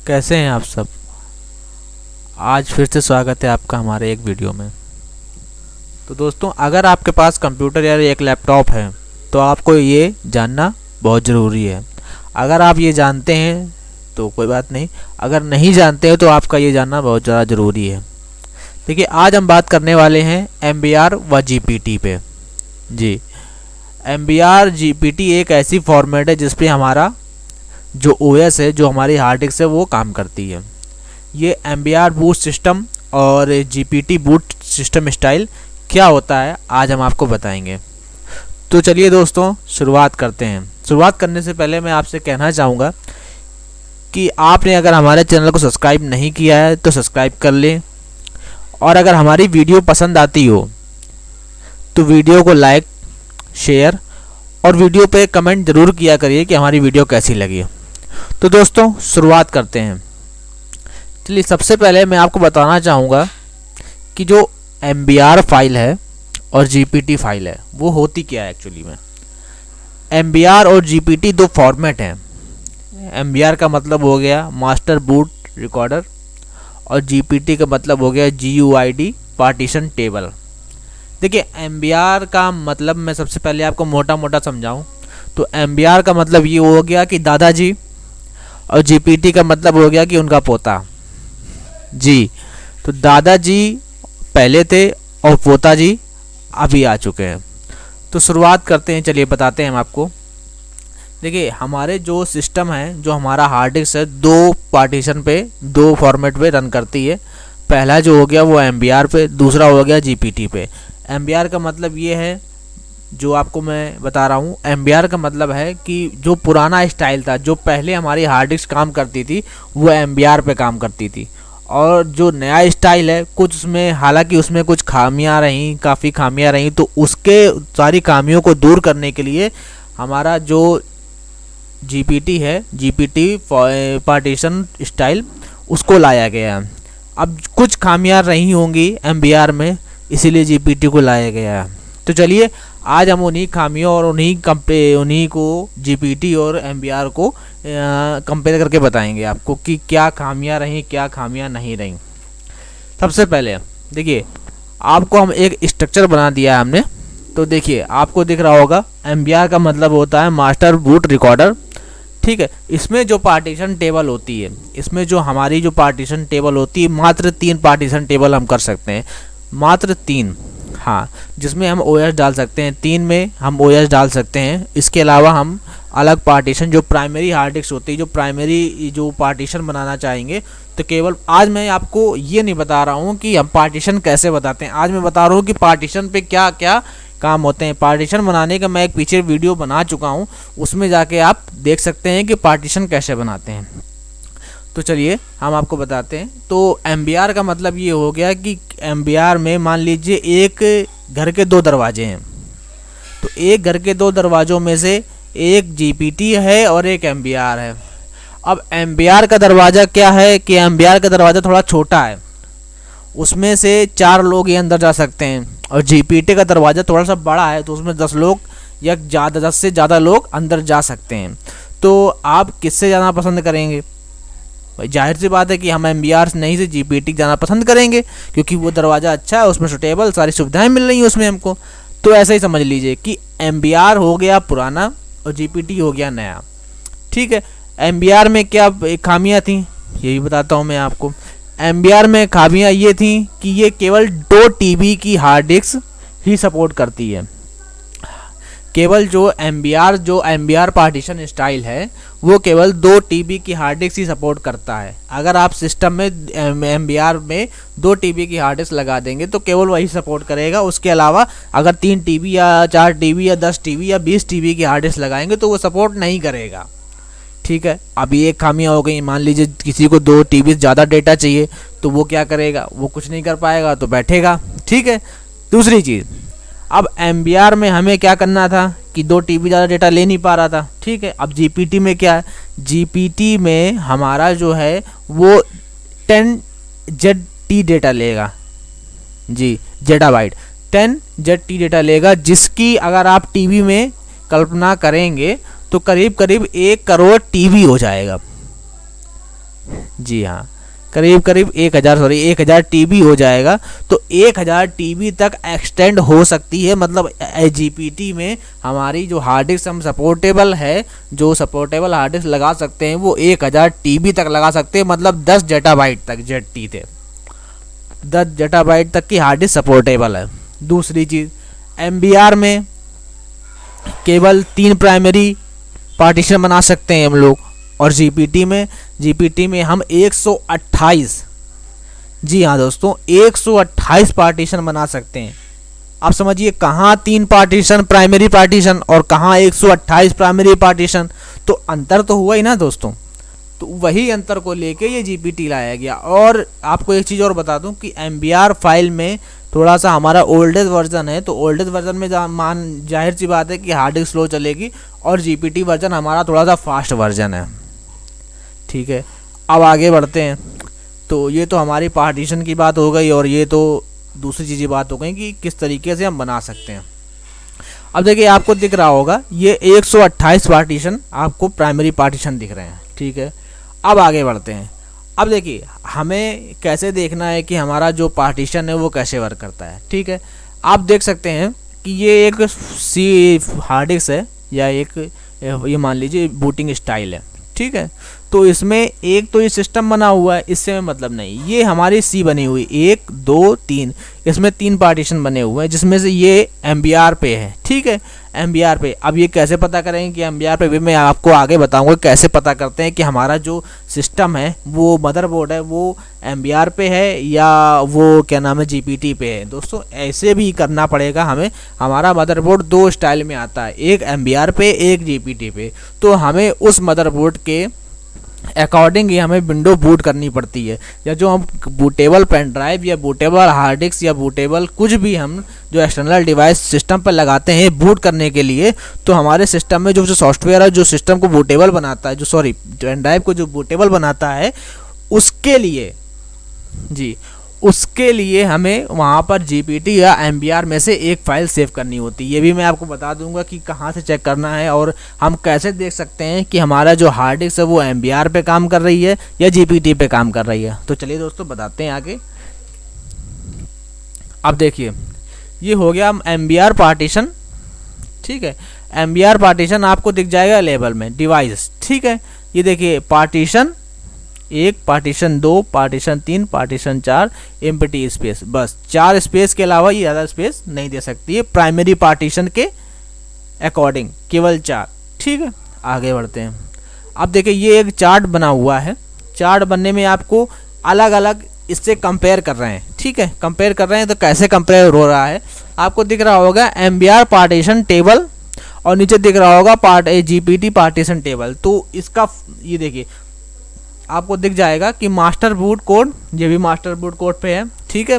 कैसे हैं आप सब। आज फिर से स्वागत है आपका हमारे एक वीडियो में। तो दोस्तों, अगर आपके पास कंप्यूटर या एक लैपटॉप है तो आपको ये जानना बहुत ज़रूरी है। अगर आप ये जानते हैं तो कोई बात नहीं, अगर नहीं जानते हैं तो आपका ये जानना बहुत ज़्यादा ज़रूरी है। देखिए, आज हम बात करने वाले हैं MBR व GPT पे। जी, MBR GPT एक ऐसी फॉर्मेट है जिस पे हमारा जो OS है, जो हमारी हार्ड डिस्क है, वो काम करती है। ये MBR बूट सिस्टम और GPT बूट सिस्टम स्टाइल क्या होता है आज हम आपको बताएंगे। तो चलिए दोस्तों, शुरुआत करते हैं। शुरुआत करने से पहले मैं आपसे कहना चाहूँगा कि आपने अगर हमारे चैनल को सब्सक्राइब नहीं किया है तो सब्सक्राइब कर लें, और अगर हमारी वीडियो पसंद आती हो तो वीडियो को लाइक, शेयर और वीडियो पे कमेंट ज़रूर किया करिए कि हमारी वीडियो कैसी लगी। तो दोस्तों, शुरुआत करते हैं। चलिए, सबसे पहले मैं आपको बताना चाहूँगा कि जो MBR फाइल है और GPT फाइल है वो होती क्या है एक्चुअली में। MBR और GPT दो फॉर्मेट हैं। MBR का मतलब हो गया मास्टर बूट रिकॉर्डर और GPT का मतलब हो गया GUID पार्टीशन टेबल। देखिए, MBR का मतलब मैं सबसे पहले आपको मोटा मोटा समझाऊं तो MBR का मतलब ये हो गया कि दादाजी, और GPT का मतलब हो गया कि उनका पोता। जी, तो दादाजी पहले थे और पोता जी अभी आ चुके हैं। तो शुरुआत करते हैं, चलिए बताते हैं हम आपको। देखिए, हमारे जो सिस्टम है, जो हमारा हार्ड डिस्क है, दो पार्टीशन पे, दो फॉर्मेट पे रन करती है। पहला जो हो गया वो MBR पे, दूसरा हो गया GPT पे। MBR का मतलब ये है, जो आपको मैं बता रहा हूँ, MBR का मतलब है कि जो पुराना स्टाइल था, जो पहले हमारी हार्ड डिस्क काम करती थी, वो MBR पे काम करती थी। और जो नया स्टाइल है, कुछ उसमें, हालांकि उसमें कुछ खामियां रहीं, काफ़ी खामियां रहीं, तो उसके सारी खामियों को दूर करने के लिए हमारा जो GPT है, GPT पार्टीशन स्टाइल, उसको लाया गया है। अब कुछ खामियां रही होंगी MBR में, इसीलिए GPT को लाया गया है। तो चलिए, आज हम उन्हीं खामियों और उन्हीं को GPT और MBR को कंपेयर करके बताएंगे आपको कि क्या खामियां रहीं, क्या खामियां नहीं रहीं। सबसे पहले देखिए, आपको हम एक स्ट्रक्चर बना दिया है हमने। तो देखिए, आपको दिख रहा होगा MBR का मतलब होता है मास्टर बूट रिकॉर्डर। ठीक है, इसमें जो पार्टीशन टेबल होती है, इसमें जो हमारी जो पार्टीशन टेबल होती है, मात्र 3 पार्टीशन टेबल हम कर सकते हैं, मात्र 3। हाँ, जिसमें हम OS डाल सकते हैं, 3 में हम OS डाल सकते हैं। इसके अलावा हम अलग पार्टीशन, जो प्राइमरी हार्ड डिस्क होती है, जो प्राइमरी जो पार्टीशन बनाना चाहेंगे, तो केवल आज मैं आपको ये नहीं बता रहा हूँ कि हम पार्टीशन कैसे बताते हैं, आज मैं बता रहा हूँ कि पार्टीशन पे क्या क्या काम होते हैं। पार्टीशन बनाने का मैं एक पीछे वीडियो बना चुका हूँ, उसमें जाके आप देख सकते हैं कि पार्टीशन कैसे बनाते हैं। तो चलिए, हम आपको बताते हैं। तो MBR का मतलब ये हो गया कि MBR में मान लीजिए एक घर के 2 दरवाजे हैं, तो एक घर के 2 दरवाज़ों में से एक GPT है और एक MBR है। अब MBR का दरवाज़ा क्या है कि MBR का दरवाज़ा थोड़ा छोटा है, उसमें से 4 लोग ही अंदर जा सकते हैं, और GPT का दरवाज़ा थोड़ा सा बड़ा है, तो उसमें 10 लोग या ज़्यादा, 10 से ज़्यादा लोग अंदर जा सकते हैं। तो आप किससे जाना पसंद करेंगे? भाई, जाहिर सी बात है कि हम MBR नहीं से GPT जाना पसंद करेंगे, क्योंकि वो दरवाज़ा अच्छा है, उसमें सुटेबल सारी सुविधाएं मिल रही हैं उसमें हमको। तो ऐसा ही समझ लीजिए कि MBR हो गया पुराना और GPT हो गया नया। ठीक है, MBR में क्या खामियां थी, यही बताता हूँ मैं आपको। MBR में खामियां ये थी कि ये केवल 2 TB की हार्ड डिस्क ही सपोर्ट करती है। केवल जो MBR पार्टीशन स्टाइल है, वो केवल 2 TB की हार्ड डिस्क ही सपोर्ट करता है। अगर आप सिस्टम में MBR में 2 TB की हार्ड डिस्क लगा देंगे तो केवल वही सपोर्ट करेगा। उसके अलावा अगर 3 TB या 4 TB या 10 TB या 20 TB की हार्ड डिस्क लगाएंगे तो वो सपोर्ट नहीं करेगा। ठीक है, अभी एक खामियां हो गई। मान लीजिए किसी को 2 TB ज़्यादा डेटा चाहिए, तो वो क्या करेगा? वो कुछ नहीं कर पाएगा, तो बैठेगा। ठीक है, दूसरी चीज़, अब MBR में हमें क्या करना था कि 2 TB ज़्यादा डेटा ले नहीं पा रहा था। ठीक है, अब GPT में क्या है? GPT में हमारा जो है वो 10 ZT डेटा लेगा। जी, जेटाबाइट 10 ZT डेटा लेगा, जिसकी अगर आप टीवी में कल्पना करेंगे तो करीब करीब 1 करोड़ टीवी हो जाएगा। जी हाँ, करीब करीब 1000 टीबी हो जाएगा। तो 1000 टीबी तक एक्सटेंड हो सकती है, मतलब जीपीटी में हमारी जो हार्ड डिस्क हम सपोर्टेबल है, जो सपोर्टेबल हार्ड डिस्क लगा सकते हैं वो 1000 टीबी तक लगा सकते हैं, मतलब 10 जेटाबाइट तक, जेटी थे 10 जेटाबाइट तक की हार्ड डिस्क सपोर्टेबल है। दूसरी चीज़, एमबीआर में केवल 3 प्राइमरी पार्टीशन बना सकते हैं हम लोग, और जीपीटी में हम 128, जी हाँ दोस्तों 128 पार्टीशन बना सकते हैं। आप समझिए कहाँ 3 पार्टीशन प्राइमरी पार्टीशन और कहाँ 128 प्राइमरी पार्टीशन, तो अंतर तो हुआ ही ना दोस्तों। तो वही अंतर को लेके ये जीपीटी लाया गया। और आपको एक चीज़ और बता दूं कि एमबीआर फाइल में थोड़ा सा हमारा ओल्डेस्ट वर्जन है, तो ओल्डेस्ट वर्जन में जाहिर सी बात है कि हार्ड डिस्क स्लो चलेगी, और जीपीटी वर्जन हमारा थोड़ा सा फास्ट वर्जन है। ठीक है, अब आगे बढ़ते हैं। तो ये तो हमारी पार्टीशन की बात हो गई, और ये तो दूसरी चीज़ बात हो गई कि किस तरीके से हम बना सकते हैं। अब देखिए आपको दिख रहा होगा ये 128 पार्टीशन आपको प्राइमरी पार्टीशन दिख रहे हैं। ठीक है, अब आगे बढ़ते हैं। अब देखिए हमें कैसे देखना है कि हमारा जो पार्टीशन है वो कैसे वर्क करता है। ठीक है, आप देख सकते हैं कि ये एक सी हार्ड डिस्क है, या एक ये मान लीजिए बूटिंग स्टाइल है। ठीक है, तो इसमें एक तो ये सिस्टम बना हुआ है, इससे मतलब नहीं, ये हमारी सी बनी हुई 1 2 3, इसमें 3 पार्टीशन बने हुए हैं, जिसमें से ये एमबीआर पे है। ठीक है, एमबीआर पे। अब ये कैसे पता करेंगे कि एमबीआर पे, भी मैं आपको आगे बताऊंगा कैसे पता करते हैं कि हमारा जो सिस्टम है, वो मदरबोर्ड है, वो एमबीआर पे है या वो क्या नाम है जीपीटी पे है। दोस्तों ऐसे भी करना पड़ेगा हमें। हमारा मदरबोर्ड 2 स्टाइल में आता है, एक एमबीआर पे, एक जीपीटी पे। तो हमें उस मदरबोर्ड के अकॉर्डिंग ही हमें विंडो बूट करनी पड़ती है, या जो हम बूटेबल पेन ड्राइव या बूटेबल हार्ड डिस्क या बूटेबल कुछ भी हम जो एक्सटर्नल डिवाइस सिस्टम पर लगाते हैं बूट करने के लिए, तो हमारे सिस्टम में जो सॉफ्टवेयर है जो सिस्टम को बूटेबल बनाता है, जो पेन ड्राइव को जो बूटेबल बनाता है, उसके लिए जी उसके लिए हमें वहाँ पर जीपीटी या एमबीआर में से एक फ़ाइल सेव करनी होती है। ये भी मैं आपको बता दूंगा कि कहाँ से चेक करना है, और हम कैसे देख सकते हैं कि हमारा जो हार्ड डिस्क है वो एमबीआर पे काम कर रही है या जीपीटी पे काम कर रही है। तो चलिए दोस्तों बताते हैं आगे। अब देखिए ये हो गया एमबीआर पार्टीशन। ठीक है, एमबीआर पार्टीशन आपको दिख जाएगा लेबल में, डिवाइस। ठीक है, ये देखिए partition 1, partition 2, partition 3, partition 4, empty space, बस 4 स्पेस के अलावा ये ज़्यादा स्पेस नहीं दे सकती है प्राइमरी पार्टीशन के अकॉर्डिंग, केवल 4। ठीक है, आगे बढ़ते हैं। अब देखिए ये एक चार्ट बना हुआ है, चार्ट बनने में आपको अलग अलग इससे कंपेयर कर रहे हैं। ठीक है, कंपेयर कर रहे हैं, तो कैसे कंपेयर हो रहा है आपको दिख रहा होगा एमबीआर पार्टीशन टेबल, और नीचे दिख रहा होगा जीपीटी पार्टीशन टेबल। तो इसका ये देखिए आपको दिख जाएगा कि मास्टर बूट कोड, ये भी मास्टर बूट कोड पे है। ठीक है,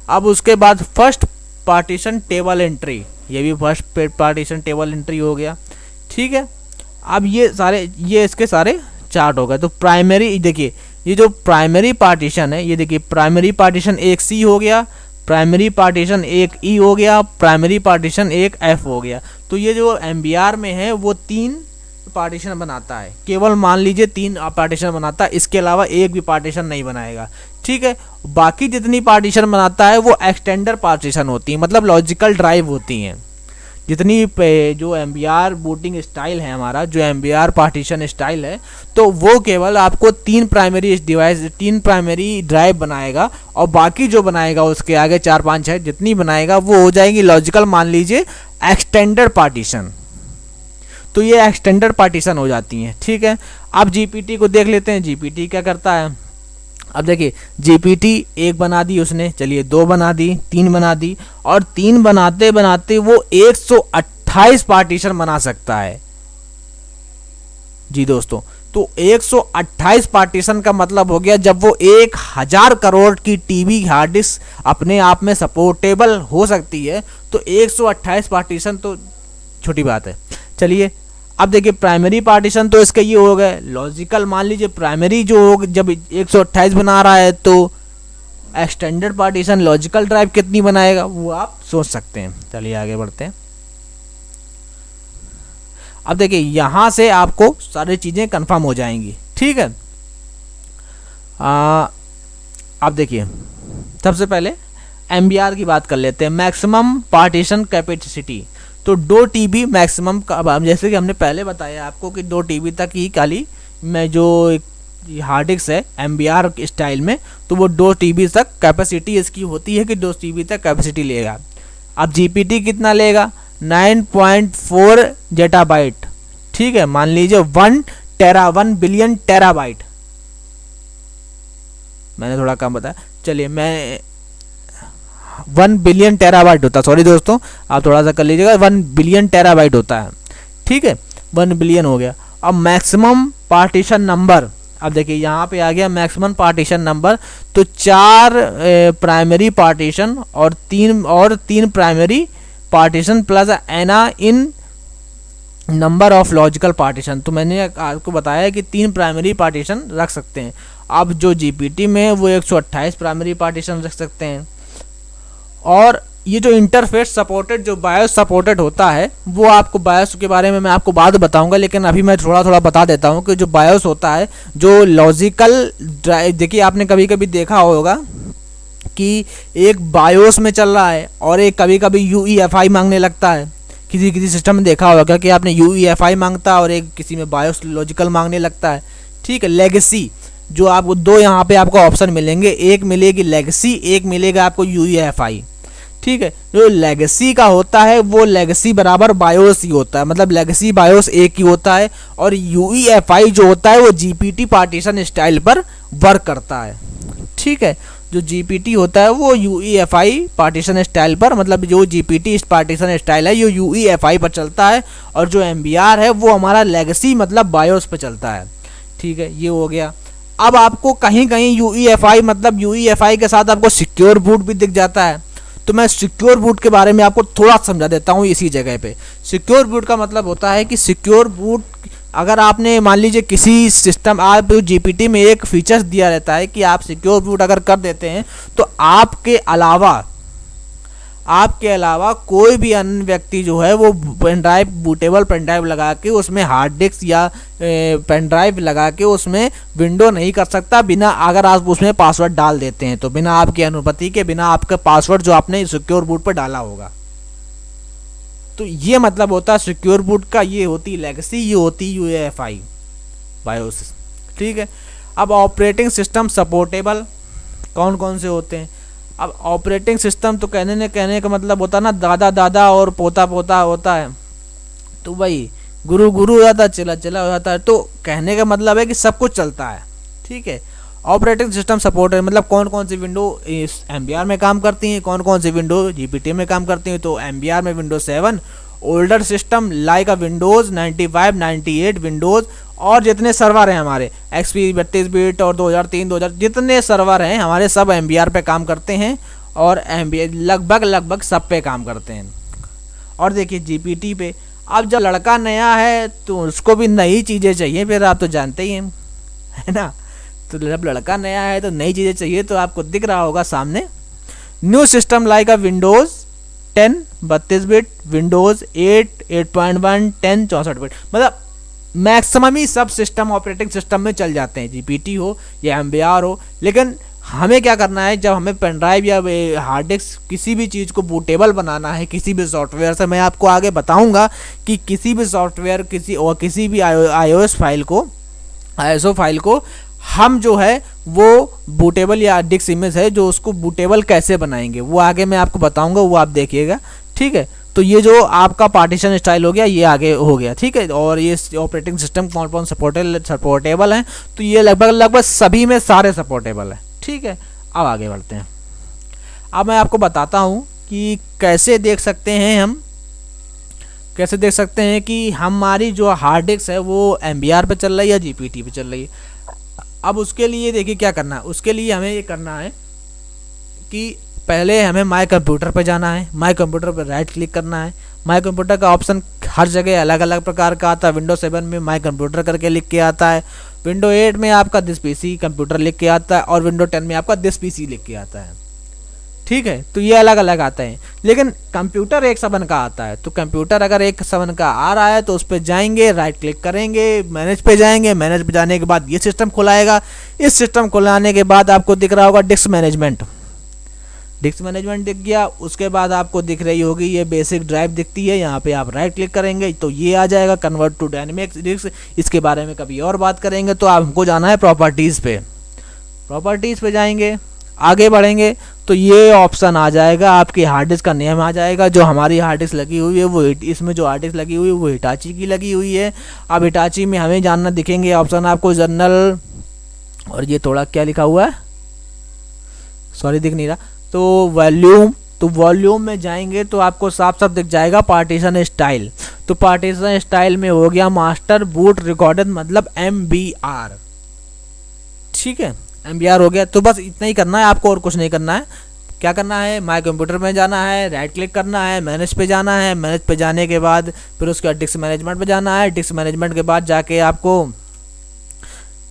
अब उसके बाद फर्स्ट पार्टीशन टेबल एंट्री, ये भी फर्स्ट पार्टीशन टेबल एंट्री हो गया। ठीक है, अब ये इसके सारे चार्ट हो गए। तो प्राइमरी देखिए, ये जो प्राइमरी पार्टीशन है, ये देखिए प्राइमरी पार्टीशन 1 सी हो गया, प्राइमरी पार्टीशन 1 ई हो गया, प्राइमरी पार्टीशन 1 एफ हो गया। तो ये जो एमबीआर में है वो 3 पार्टीशन बनाता है, केवल मान लीजिए 3 पार्टीशन बनाता है, इसके अलावा एक भी पार्टीशन नहीं बनाएगा। ठीक है, बाकी जितनी पार्टीशन बनाता है वो एक्सटेंडर पार्टीशन होती है, मतलब लॉजिकल ड्राइव होती हैं। जितनी जो एमबीआर बूटिंग स्टाइल है हमारा, जो एमबीआर पार्टीशन स्टाइल है, तो वो केवल आपको 3 प्राइमरी डिवाइस, 3 प्राइमरी ड्राइव बनाएगा, और बाकी जो बनाएगा उसके आगे 4 5 6 जितनी बनाएगा वो हो जाएगी लॉजिकल, मान लीजिए एक्सटेंडर पार्टीशन। तो ये एक्सटेंडर पार्टीशन हो जाती हैं। ठीक है, अब जीपीटी को देख लेते हैं, जीपीटी क्या करता है। अब देखिए जीपीटी 1 बना दी उसने, चलिए 2 बना दी, 3 बना दी, और 3 बनाते बनाते वो 128 पार्टीशन बना सकता है। जी दोस्तों, तो 128 पार्टीशन का मतलब हो गया जब वो 1000 करोड़ की टीबी हार्ड डिस्क अपने आप में सपोर्टेबल हो सकती है, तो 128 पार्टीशन तो छोटी बात है। चलिए अब देखिए प्राइमरी पार्टीशन तो इसके ये हो गए लॉजिकल, मान लीजिए प्राइमरी जो हो जब 128 बना रहा है, तो एक्सटेंडेड पार्टीशन लॉजिकल ड्राइव कितनी बनाएगा वो आप सोच सकते हैं। चलिए आगे बढ़ते हैं। अब देखिए यहाँ से आपको सारी चीज़ें कंफर्म हो जाएंगी। ठीक है, आप देखिए, सबसे पहले MBR की बात कर लेते हैं, मैक्सिमम पार्टीशन कैपेसिटी। तो 2 TB मैक्सिमम का, जैसे कि हमने पहले बताया आपको कि 2 TB तक ही खाली में जो हार्ड डिस्क है MBR स्टाइल में, तो वो 2 TB तक कैपेसिटी इसकी होती है कि 2 TB तक कैपेसिटी लेगा। अब GPT कितना लेगा? 9.4 जेटाबाइट। ठीक है, मान लीजिए 1 बिलियन टेराबाइट, मैंने थोड़ा कम बताया, चलिए मैं 1 बिलियन टेराबाइट होता, सॉरी दोस्तों आप थोड़ा सा कर लीजिएगा, 1 बिलियन टेराबाइट होता है। ठीक है, 1 बिलियन हो गया। अब मैक्सिमम पार्टीशन नंबर, अब देखिए यहाँ पे आ गया मैक्सिमम पार्टीशन नंबर, तो 4 प्राइमरी पार्टीशन और 3 primary partition plus any in number of logical partition. तो मैंने आपको बताया कि 3 प्राइमरी पार्टीशन रख सकते हैं। अब जो GPT में वो 128 प्राइमरी पार्टीशन रख सकते हैं। और ये जो इंटरफेस सपोर्टेड, जो बायोस सपोर्टेड होता है, वो आपको बायोस के बारे में मैं आपको बाद बताऊंगा, लेकिन अभी मैं थोड़ा थोड़ा बता देता हूँ कि जो बायोस होता है, जो लॉजिकल ड्राइव, देखिए आपने कभी कभी देखा होगा कि एक बायोस में चल रहा है और एक कभी कभी UEFI मांगने लगता है। किसी किसी सिस्टम में देखा होगा कि आपने UEFI मांगता है और एक किसी में बायोस लॉजिकल मांगने लगता है। ठीक है, लेगेसी, जो आपको 2 यहाँ पे आपको ऑप्शन मिलेंगे, एक मिलेगी लेगेसी, एक मिलेगा आपको UEFI। ठीक है, जो लेगेसी का होता है वो लेगेसी बराबर बायोस ही होता है, मतलब लेगेसी बायोस एक ही होता है। और UEFI जो होता है वो GPT पार्टीशन स्टाइल पर वर्क करता है। ठीक है, जो GPT होता है वो UEFI पार्टीशन स्टाइल पर, मतलब जो GPT पार्टीशन स्टाइल है ये UEFI पर चलता है, और जो MBR है वो हमारा लेगेसी मतलब बायोस पर चलता है। ठीक है, ये हो गया। अब आपको कहीं कहीं UEFI मतलब UEFI के साथ आपको सिक्योर बूट भी दिख जाता है, तो मैं सिक्योर बूट के बारे में आपको थोड़ा समझा देता हूँ इसी जगह पे। सिक्योर बूट का मतलब होता है कि सिक्योर बूट, अगर आपने मान लीजिए किसी सिस्टम, आप GPT में एक फीचर्स दिया रहता है कि आप सिक्योर बूट अगर कर देते हैं तो आपके अलावा कोई भी अन्य व्यक्ति जो है वो pen drive, bootable pen drive लगा के उसमें हार्ड डिस्क या पेन ड्राइव लगा के उसमें विंडो नहीं कर सकता, बिना, अगर आप उसमें पासवर्ड डाल देते हैं तो बिना आपकी अनुमति के, बिना आपके पासवर्ड जो आपने सिक्योर बूट पर डाला होगा। तो ये मतलब होता है सिक्योर बूट का, ये होती लेगेसी, ये होती UEFI बायोस। ठीक है, अब ऑपरेटिंग सिस्टम सपोर्टेबल कौन कौन से होते हैं? अब ऑपरेटिंग सिस्टम तो कहने का मतलब होता है ना, दादा दादा और पोता पोता होता है, तो वही गुरु गुरु हो जाता है, चला चला हो जाता है। तो कहने का मतलब है कि सब कुछ चलता है। ठीक है, ऑपरेटिंग सिस्टम सपोर्ट है, मतलब कौन कौन सी विंडो इस MBR में काम करती हैं, कौन कौन सी विंडो GPT में काम करती हैं। तो MBR में Windows 7, older system like Windows 95, 98 Windows, और जितने सर्वर हैं हमारे XP 32 बिट और 2003, 2000 जितने सर्वर हैं हमारे सब MBR पे काम करते हैं, और MBR लगभग सब पे काम करते हैं। और देखिए GPT पे, अब जब लड़का नया है तो उसको भी नई चीज़ें चाहिए, फिर आप तो जानते ही हैं, है ना। तो जब लड़का नया है तो नई चीज़ें चाहिए, तो आपको दिख रहा होगा सामने new system like Windows 10 32 bit, Windows 8 8.1 10 64 bit, मतलब मैक्सिमम ही सब सिस्टम ऑपरेटिंग सिस्टम में चल जाते हैं, GPT हो या MBR हो। लेकिन हमें क्या करना है, जब हमें पेन ड्राइव या हार्ड डिस्क किसी भी चीज़ को बूटेबल बनाना है किसी भी सॉफ्टवेयर से, मैं आपको आगे बताऊंगा कि किसी भी सॉफ्टवेयर किसी भी iOS फाइल को, ISO फाइल को हम जो है वो बूटेबल या डिस्क इमेज है जो उसको बूटेबल कैसे बनाएंगे, वो आगे मैं आपको बताऊंगा, वो आप देखिएगा। ठीक है, तो ये जो आपका पार्टीशन स्टाइल हो गया ये आगे हो गया। ठीक है, और ये ऑपरेटिंग सिस्टम कौन कौन सपोर्टेबल हैं, तो ये लगभग सभी में सारे सपोर्टेबल है। ठीक है, अब आगे बढ़ते हैं। अब मैं आपको बताता हूँ कि कैसे देख सकते हैं कि हमारी जो हार्ड डिस्क है वो MBR पे चल रही है या GPT पे चल रही है। अब उसके लिए देखिए क्या करना है, उसके लिए हमें ये करना है कि पहले हमें माय कंप्यूटर पर जाना है, माय कंप्यूटर पर राइट क्लिक करना है। माय कंप्यूटर का ऑप्शन हर जगह अलग अलग प्रकार का आता है। विंडोज 7 में माय कंप्यूटर करके लिख के आता है, विंडो 8 में आपका दिस PC कंप्यूटर लिख के आता है, और विंडो 10 में आपका दिस PC लिख के आता है। ठीक है, तो ये अलग अलग आते हैं, लेकिन कंप्यूटर एक सबन का आता है। तो कंप्यूटर अगर एक सबन का आ रहा है तो उस पर जाएंगे, राइट क्लिक करेंगे, मैनेज पे जाएंगे, मैनेज पे जाने के बाद ये सिस्टम खुलाएगा। इस सिस्टम खुलाने के बाद आपको दिख रहा होगा डिस्क मैनेजमेंट। डिस्क मैनेजमेंट दिख गया, उसके बाद आपको दिख रही होगी ये बेसिक ड्राइव दिखती है, यहाँ पे आप राइट क्लिक करेंगे तो ये आ जाएगा कन्वर्ट टू डायनेमिक डिस्क। इसके बारे में कभी और बात करेंगे। तो हमको जाना है प्रॉपर्टीज़ पे। प्रॉपर्टीज़ पे जाएंगे, आगे बढ़ेंगे तो ये ऑप्शन आ जाएगा, आपकी हार्ड डिस्क का नेम आ जाएगा। जो हमारी हार्ड डिस्क लगी हुई है वो इसमें जो हार्ड डिस्क लगी हुई है वो हिटाची की लगी हुई है। अब हिटाची में हमें जानना दिखेंगे ऑप्शन आपको जनरल, और ये थोड़ा क्या लिखा हुआ है, सॉरी दिख नहीं रहा, तो वॉल्यूम। तो वॉल्यूम में जाएंगे तो आपको साफ साफ दिख जाएगा पार्टीशन स्टाइल। तो पार्टीशन स्टाइल में हो गया मास्टर बूट रिकॉर्डेड, मतलब MBR। ठीक है, MBR हो गया। तो बस इतना ही करना है आपको, और कुछ नहीं करना है। क्या करना है, माय कंप्यूटर में जाना है, राइट क्लिक करना है, मैनेज पे जाना है, मैनेज पे जाने के बाद फिर उसके बाद डिस्क मैनेजमेंट पे जाना है। डिस्क मैनेजमेंट के बाद जाके आपको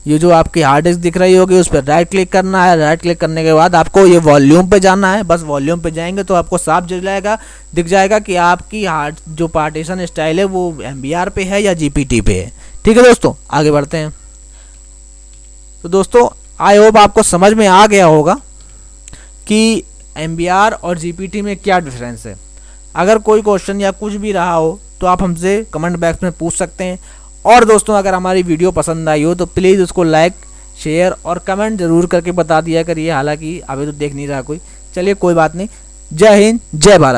ये जो आपकी हार्ड डिस्क दिख रही होगी उस पर राइट क्लिक करना है। राइट क्लिक करने के बाद आपको ये वॉल्यूम पे जाना है। बस वॉल्यूम पे जाएंगे तो आपको साफ दिख जाएगा कि आपकी हार्ड जो पार्टीशन स्टाइल है वो MBR पे है या GPT पे है। ठीक है दोस्तों, आगे बढ़ते हैं। तो दोस्तों आई होप आपको समझ में आ गया होगा कि MBR और GPT में क्या डिफरेंस है। अगर कोई क्वेश्चन या कुछ भी रहा हो तो आप हमसे कमेंट बॉक्स में पूछ सकते हैं। और दोस्तों अगर हमारी वीडियो पसंद आई हो तो प्लीज़ उसको लाइक, शेयर और कमेंट ज़रूर करके बता दिया करिए। हालांकि अभी तो देख नहीं रहा कोई, चलिए कोई बात नहीं। जय हिंद, जय भारत।